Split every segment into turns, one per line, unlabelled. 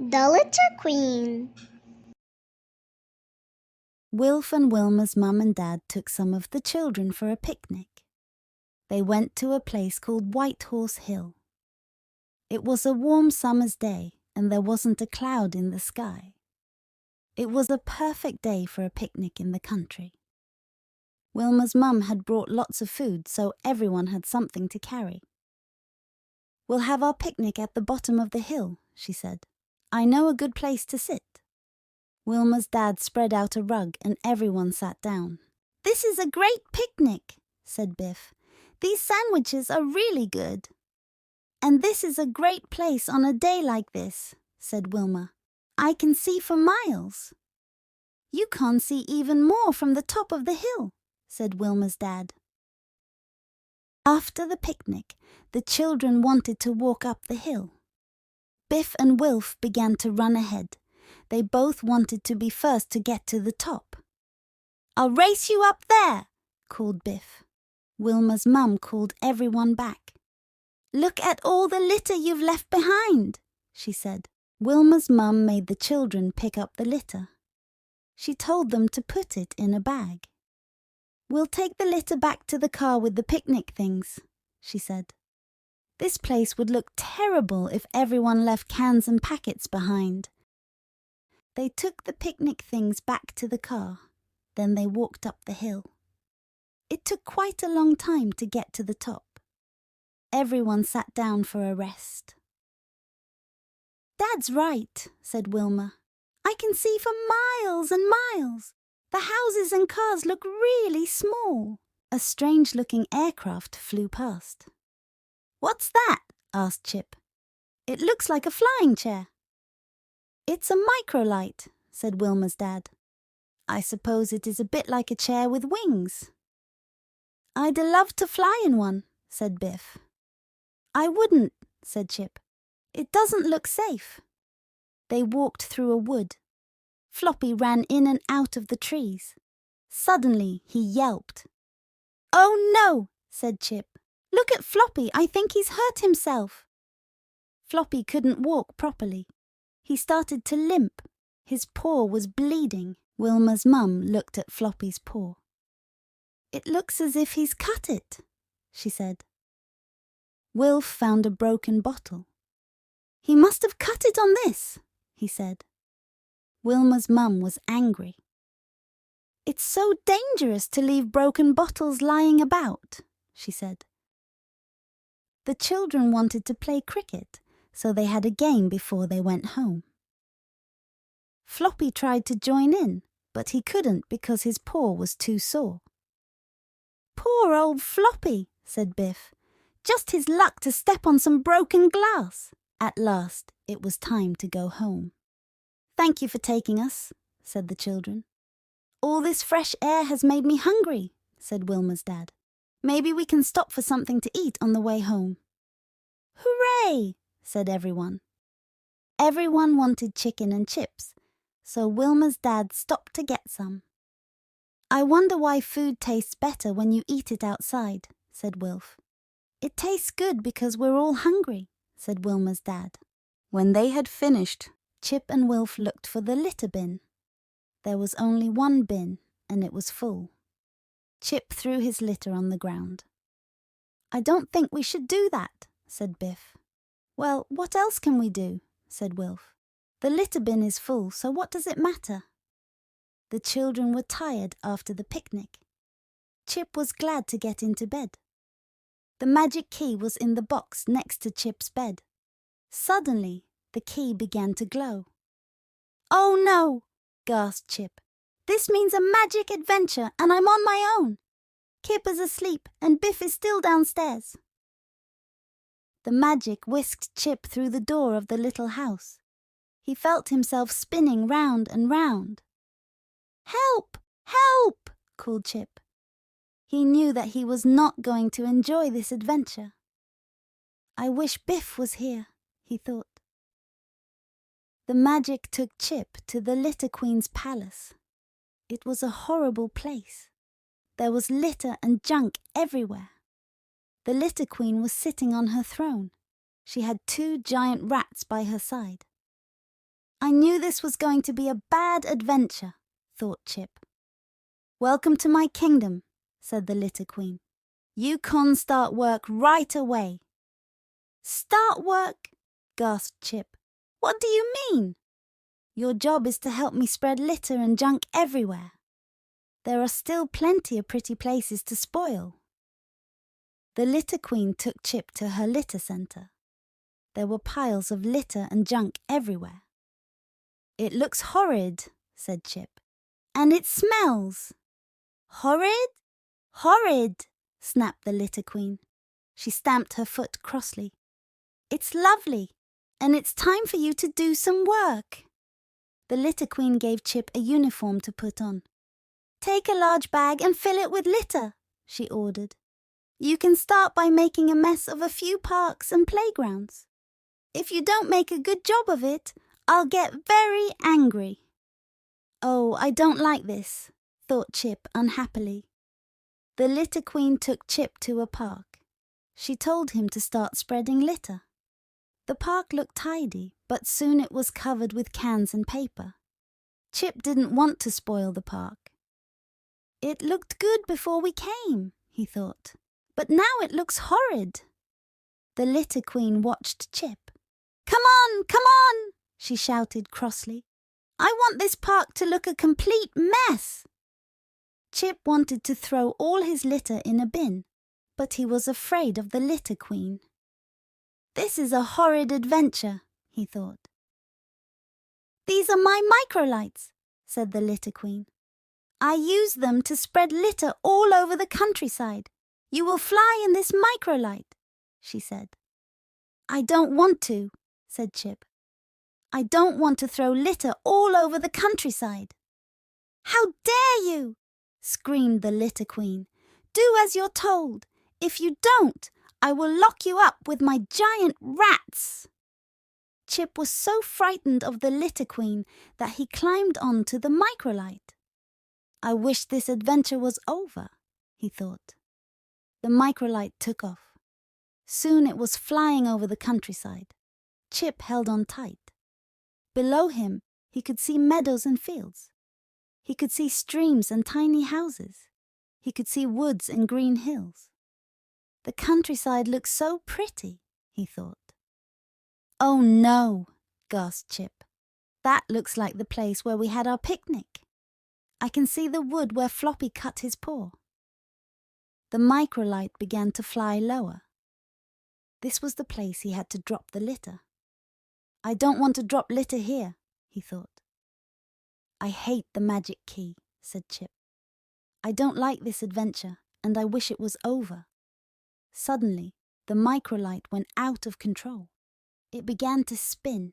The Litter Queen.
Wilf and Wilma's mum and dad took some of the children for a picnic. They went to a place called White Horse Hill. It was a warm summer's day and there wasn't a cloud in the sky. It was a perfect day for a picnic in the country. Wilma's mum had brought lots of food, so everyone had something to carry. "We'll have our picnic at the bottom of the hill," she said. "I know a good place to sit." Wilma's dad spread out a rug and everyone sat down. "This is a great picnic," said Biff. "These sandwiches are really good." "And this is a great place on a day like this," said Wilma. "I can see for miles." "You can't see even more from the top of the hill," said Wilma's dad. After the picnic, the children wanted to walk up the hill. Biff and Wilf began to run ahead. They both wanted to be first to get to the top. "I'll race you up there," called Biff. Wilma's mum called everyone back. "Look at all the litter you've left behind," she said. Wilma's mum made the children pick up the litter. She told them to put it in a bag. "We'll take the litter back to the car with the picnic things," she said. "This place would look terrible if everyone left cans and packets behind." They took the picnic things back to the car. Then they walked up the hill. It took quite a long time to get to the top. Everyone sat down for a rest. "Dad's right," said Wilma. "I can see for miles and miles. The houses and cars look really small." A strange-looking aircraft flew past. "What's that?" asked Chip. "It looks like a flying chair." "It's a microlight," said Wilma's dad. "I suppose it is a bit like a chair with wings." "I'd love to fly in one," said Biff. "I wouldn't," said Chip. "It doesn't look safe." They walked through a wood. Floppy ran in and out of the trees. Suddenly he yelped. "Oh no," said Chip. "Look at Floppy, I think he's hurt himself." Floppy couldn't walk properly. He started to limp. His paw was bleeding. Wilma's mum looked at Floppy's paw. "It looks as if he's cut it," she said. Wilf found a broken bottle. "He must have cut it on this," he said. Wilma's mum was angry. "It's so dangerous to leave broken bottles lying about," she said. The children wanted to play cricket, so they had a game before they went home. Floppy tried to join in, but he couldn't because his paw was too sore. "Poor old Floppy," said Biff. "Just his luck to step on some broken glass." At last, it was time to go home. "Thank you for taking us," said the children. "All this fresh air has made me hungry," said Wilma's dad. "Maybe we can stop for something to eat on the way home." "Hooray!" said everyone. Everyone wanted chicken and chips, so Wilma's dad stopped to get some. "I wonder why food tastes better when you eat it outside," said Wilf. "It tastes good because we're all hungry," said Wilma's dad. When they had finished, Chip and Wilf looked for the litter bin. There was only one bin, and it was full. Chip threw his litter on the ground. "I don't think we should do that," said Biff. "Well, what else can we do?" said Wilf. "The litter bin is full, so what does it matter?" The children were tired after the picnic. Chip was glad to get into bed. The magic key was in the box next to Chip's bed. Suddenly, the key began to glow. "Oh no!" gasped Chip. "This means a magic adventure and I'm on my own. Kipper's asleep and Biff is still downstairs." The magic whisked Chip through the door of the little house. He felt himself spinning round and round. "Help! Help!" called Chip. He knew that he was not going to enjoy this adventure. "I wish Biff was here," he thought. The magic took Chip to the Litter Queen's palace. It was a horrible place. There was litter and junk everywhere. The Litter Queen was sitting on her throne. She had 2 giant rats by her side. I knew this was going to be a bad adventure, thought Chip. Welcome to my kingdom, said the Litter Queen. You con start work right away. Start work? Gasped Chip. What do you mean? Your job is to help me spread litter and junk everywhere. There are still plenty of pretty places to spoil. The Litter Queen took Chip to her litter centre. There were piles of litter and junk everywhere. It looks horrid, said Chip. And it smells. Horrid? Horrid, snapped the Litter Queen. She stamped her foot crossly. It's lovely, and it's time for you to do some work. The Litter Queen gave Chip a uniform to put on. Take a large bag and fill it with litter, she ordered. You can start by making a mess of a few parks and playgrounds. If you don't make a good job of it, I'll get very angry. Oh, I don't like this, thought Chip unhappily. The Litter Queen took Chip to a park. She told him to start spreading litter. The park looked tidy, but soon it was covered with cans and paper. Chip didn't want to spoil the park. It looked good before we came, he thought, but now it looks horrid. The Litter Queen watched Chip. Come on, come on, she shouted crossly. I want this park to look a complete mess. Chip wanted to throw all his litter in a bin, but he was afraid of the Litter Queen. This is a horrid adventure, he thought. These are my microlights, said the Litter Queen. I use them to spread litter all over the countryside. You will fly in this microlight, she said. I don't want to, said Chip. I don't want to throw litter all over the countryside. How dare you? Screamed the Litter Queen. Do as you're told. If you don't, I will lock you up with my giant rats. Chip was so frightened of the Litter Queen that he climbed onto the microlight. I wish this adventure was over, he thought. The microlight took off. Soon it was flying over the countryside. Chip held on tight. Below him, he could see meadows and fields. He could see streams and tiny houses. He could see woods and green hills. The countryside looked so pretty, he thought. Oh no, gasped Chip. That looks like the place where we had our picnic. I can see the wood where Floppy cut his paw. The microlight began to fly lower. This was the place he had to drop the litter. I don't want to drop litter here, he thought. I hate the magic key, said Chip. I don't like this adventure, and I wish it was over. Suddenly, the microlight went out of control. It began to spin.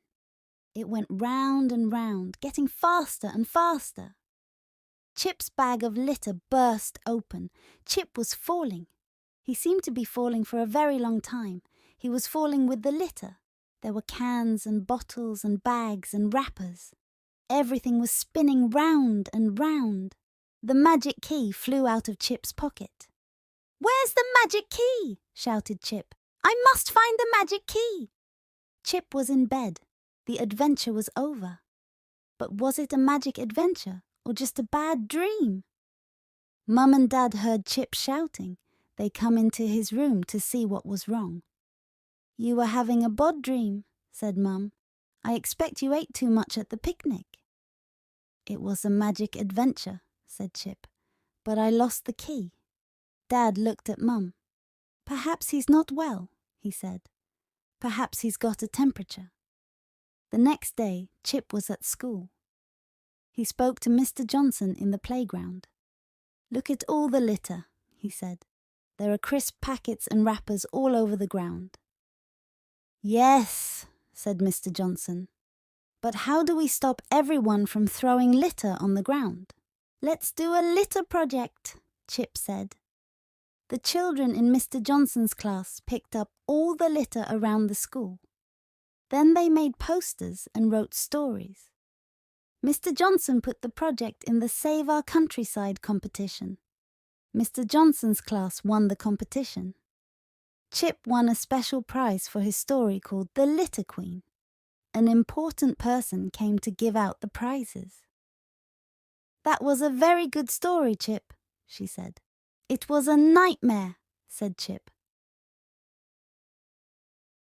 It went round and round, getting faster and faster. Chip's bag of litter burst open. Chip was falling. He seemed to be falling for a very long time. He was falling with the litter. There were cans and bottles and bags and wrappers. Everything was spinning round and round. The magic key flew out of Chip's pocket. Where's the magic key? Shouted Chip. I must find the magic key. Chip was in bed. The adventure was over. But was it a magic adventure or just a bad dream? Mum and Dad heard Chip shouting. They come into his room to see what was wrong. You were having a bod dream, said Mum. I expect you ate too much at the picnic. It was a magic adventure, said Chip, but I lost the key. Dad looked at Mum. Perhaps he's not well, he said. Perhaps he's got a temperature. The next day, Chip was at school. He spoke to Mr. Johnson in the playground. Look at all the litter, he said. There are crisp packets and wrappers all over the ground. Yes, said Mr. Johnson. But how do we stop everyone from throwing litter on the ground? Let's do a litter project, Chip said. The children in Mr. Johnson's class picked up all the litter around the school. Then they made posters and wrote stories. Mr. Johnson put the project in the Save Our Countryside competition. Mr. Johnson's class won the competition. Chip won a special prize for his story called The Litter Queen. an important person came to give out the prizes. "That was a very good story, Chip," she said. "It was a nightmare," said Chip.